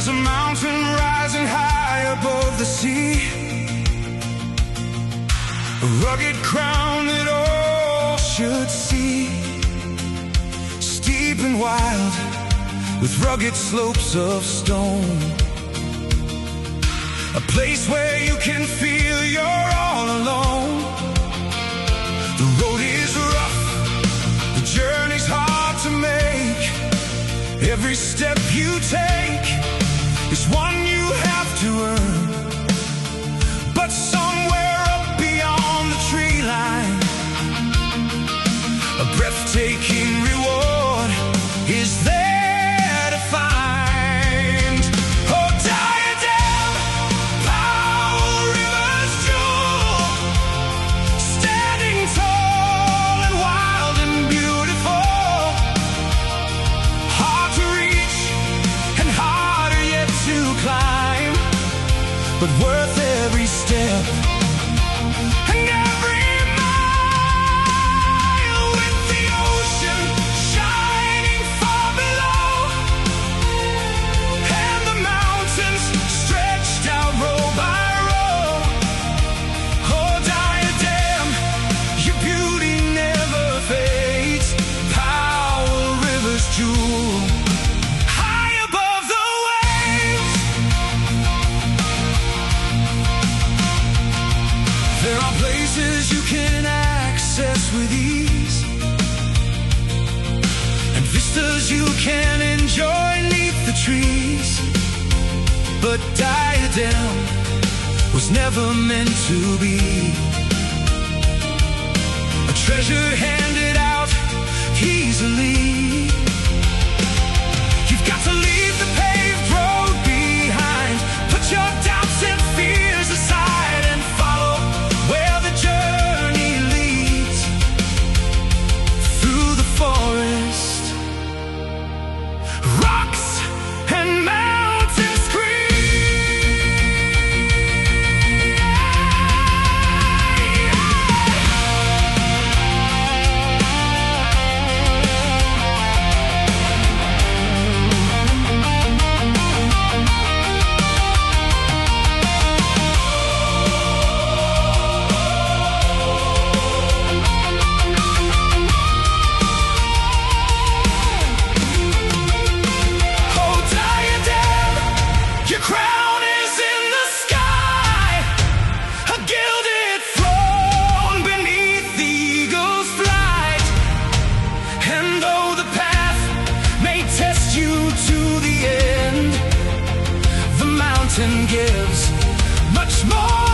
There's a mountain rising high above the sea, a rugged crown that all should see, steep and wild with rugged slopes of stone, a place where you can feel you're all alone. The road is rough, the journey's hard to make, every step you take is one you have to earn. But somewhere up beyond the tree line, a breathtaking reward is there to find. Oh, Diadem, Powell River's jewel, standing tall and wild and beautiful, hard to reach and harder yet to climb, but worth every step and every mile, with the ocean shining far below and the mountains stretched out row by row. Oh, Diadem, your beauty never fades, Powell River's jewel, high above the waves. There are places you can access with ease, and vistas you can enjoy neath the trees, but Diadem was never meant to be a treasure handed out easily. You've got to leave the paved road behind, put your doubts and fears aside, and follow where the journey leads, through the forest. Rocks and mountains crown is in the sky, a gilded throne beneath the eagle's flight. And though the path may test you to the end, the mountain gives much more